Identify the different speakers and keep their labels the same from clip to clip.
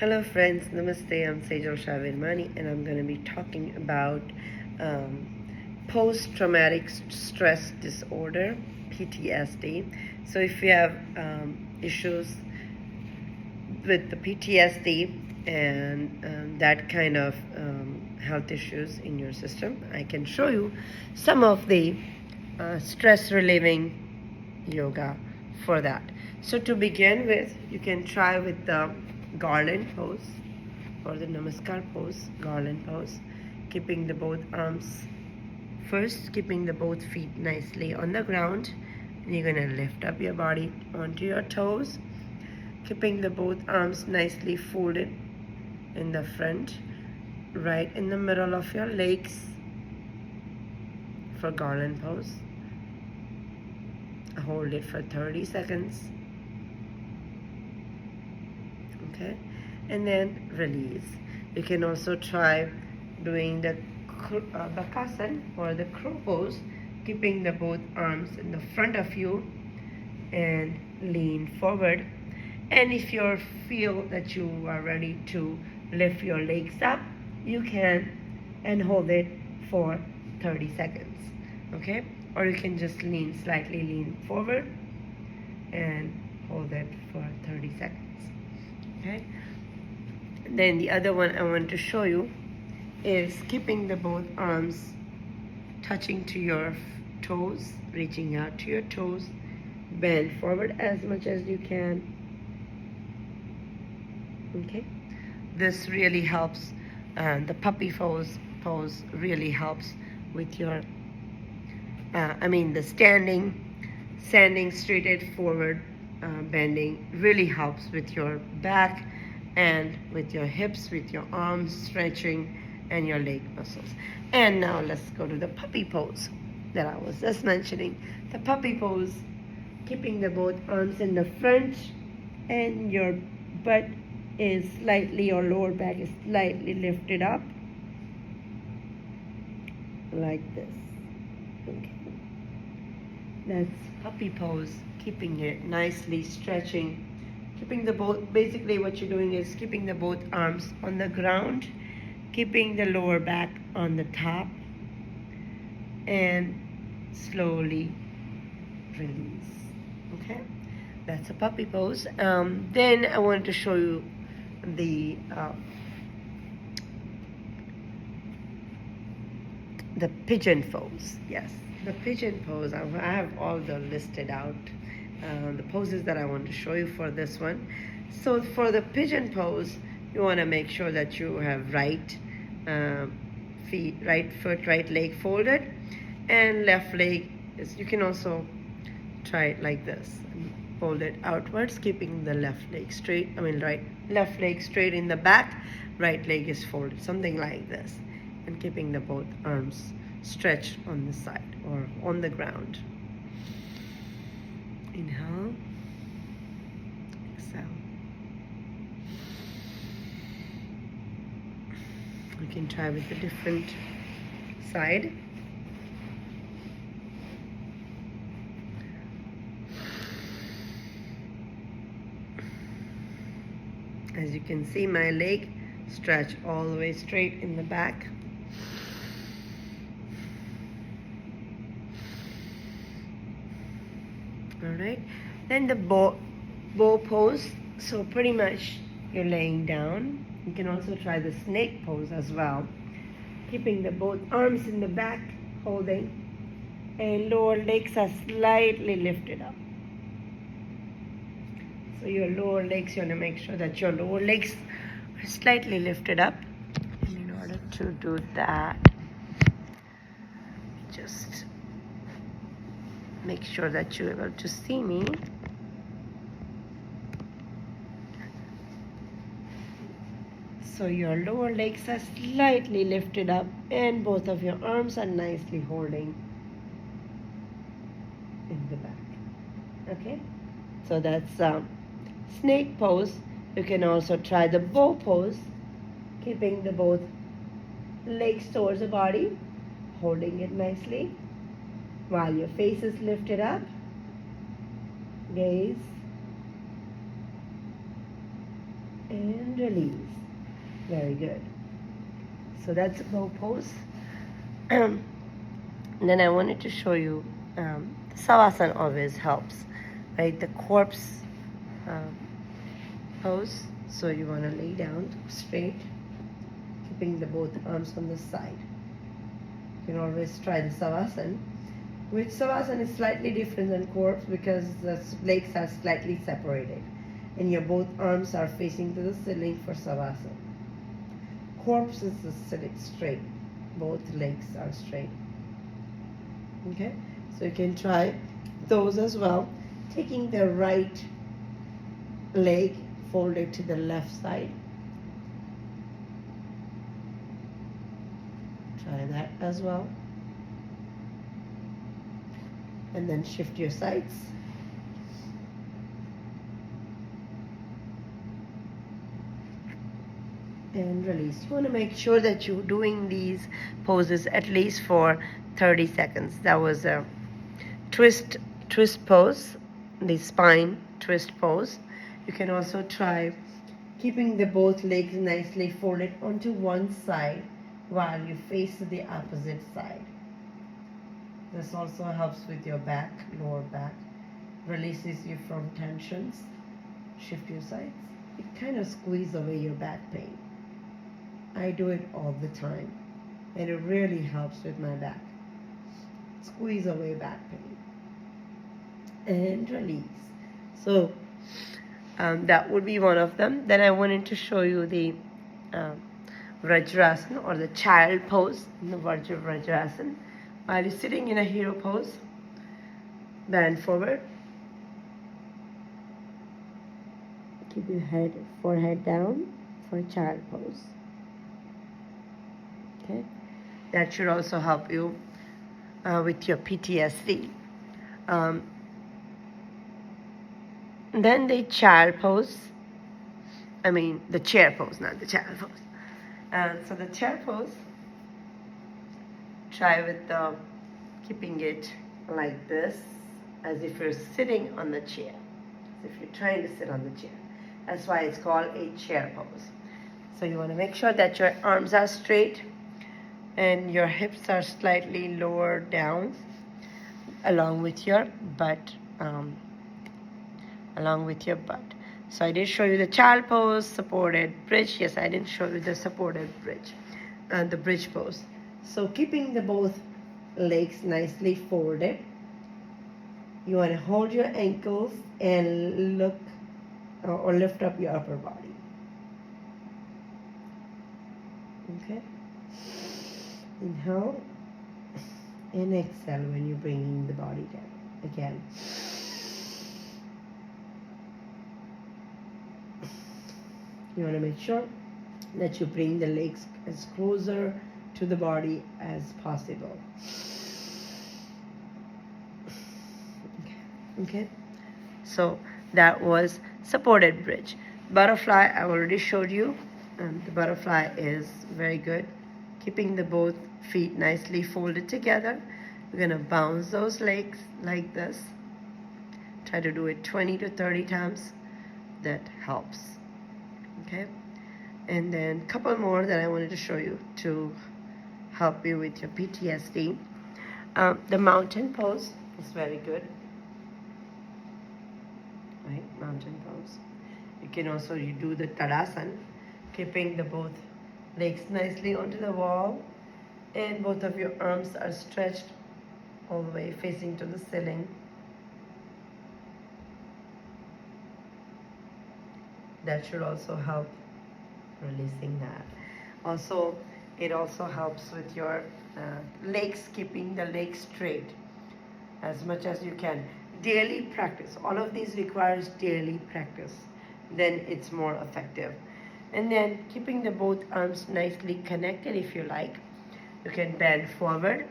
Speaker 1: Hello friends, Namaste, I'm Sejal Shavirmani and I'm going to be talking about post-traumatic stress disorder, PTSD. So if you have issues with the PTSD and that kind of health issues in your system, I can show you some of the stress relieving yoga for that. So to begin with, you can try with the garland pose or the namaskar pose, garland pose, keeping the both arms first, keeping the both feet nicely on the ground, and you're going to lift up your body onto your toes, keeping the both arms nicely folded in the front, right in the middle of your legs for garland pose. Hold it for 30 seconds. Okay, and then release. You can also try doing the bakasana or the crow pose, keeping the both arms in the front of you and lean forward. And if you feel that you are ready to lift your legs up, you can and hold it for 30 seconds. Okay, or you can just slightly lean forward and hold it for 30 seconds. Okay, then the other one I want to show you is keeping the both arms touching to your toes, reaching out to your toes, bend forward as much as you can. Okay, this really helps. The puppy pose really helps with your the standing straight forward, bending really helps with your back and with your hips, with your arms stretching and your leg muscles. And now let's go to the puppy pose that I was just mentioning. The puppy pose, keeping the both arms in the front and your butt is slightly, your lower back is slightly lifted up like this. Okay, that's puppy pose, keeping it nicely stretching, keeping the both, basically what you're doing is keeping the both arms on the ground, keeping the lower back on the top, and slowly release. Okay, that's a puppy pose. Then I wanted to show you the pigeon pose. Yes, the pigeon pose. I have all the listed out, the poses that I want to show you for this one. So for the pigeon pose, you want to make sure that you have right foot, right leg folded, and left leg is, you can also try it like this. Fold it outwards, keeping the left leg straight. Left leg straight in the back, right leg is folded, something like this, and keeping the both arms stretched on the side or on the ground. Inhale, exhale. You can try with a different side. As you can see, my leg stretch all the way straight in the back. All right, then the bow pose. So pretty much you're laying down. You can also try the snake pose as well, keeping the both arms in the back, holding, and lower legs are slightly lifted up. So your lower legs, you want to make sure that your lower legs are slightly lifted up. And in order to do that, just make sure that you're able to see me. So your lower legs are slightly lifted up and both of your arms are nicely holding in the back. Okay, so that's snake pose. You can also try the bow pose, keeping the both legs towards the body, holding it nicely while your face is lifted up. Gaze and release. Very good. So that's a bow pose. Then I wanted to show you the Savasana always helps, right? The corpse um, pose. So you want to lay down straight, keeping the both arms on the side. You can always try the Savasana. Which Savasana is slightly different than corpse because the legs are slightly separated and your both arms are facing to the ceiling for Savasana. Corpse is sitting straight. Both legs are straight. Okay, so you can try those as well. Taking the right leg folded to the left side. Try that as well. And then shift your sides. And release. You want to make sure that you're doing these poses at least for 30 seconds. That was a twist pose, the spine twist pose. You can also try keeping the both legs nicely folded onto one side while you face the opposite side. This also helps with your back, lower back, releases you from tensions. Shift your sides. It kind of squeezes away your back pain. I do it all the time and it really helps with my back. Squeeze away back pain and release. So that would be one of them. Then I wanted to show you the Vajrasana or the child pose in the Vajrasana. While you're sitting in a hero pose, bend forward. Keep your forehead down for a child pose. Okay, that should also help you with your PTSD. Then the child pose, the chair pose, not the child pose. So the chair pose, try with keeping it like this, as if you're sitting on the chair, as if you're trying to sit on the chair. That's why it's called a chair pose. So you want to make sure that your arms are straight and your hips are slightly lower down along with your butt. So I did show you the child pose, supported bridge. Yes, I didn't show you the supported bridge, the bridge pose. So keeping the both legs nicely folded, you want to hold your ankles and look or lift up your upper body. Okay. Inhale and exhale when you're bringing the body down again. You want to make sure that you bring the legs as closer to the body as possible. Okay. So that was supported bridge. Butterfly, I already showed you. The butterfly is very good. Keeping the both feet nicely folded together. We're going to bounce those legs like this. Try to do it 20 to 30 times. That helps. Okay. And then a couple more that I wanted to show you to help you with your PTSD. The mountain pose is very good. Right, mountain pose. You can also do the Tadasana, keeping the both legs nicely onto the wall, and both of your arms are stretched all the way facing to the ceiling. That should also help releasing that. Also, it also helps with your legs, keeping the legs straight as much as you can. Daily practice. All of these requires daily practice. Then it's more effective. And then keeping the both arms nicely connected if you like. You can bend forward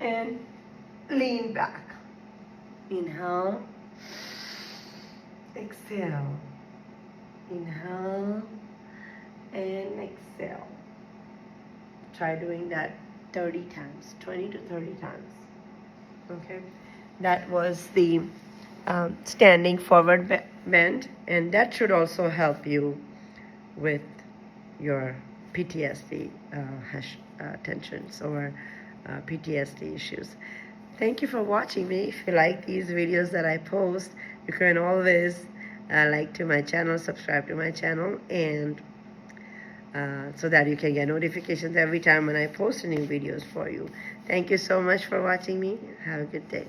Speaker 1: and lean back. Inhale. Exhale. Inhale and exhale. Try doing that 30 times, 20 to 30 times. Okay, that was the standing forward bend, and that should also help you with your PTSD tensions or PTSD issues. Thank you for watching me. If you like these videos that I post, you can always like to my channel, subscribe to my channel, and so that you can get notifications every time when I post new videos for you. Thank you so much for watching me. Have a good day.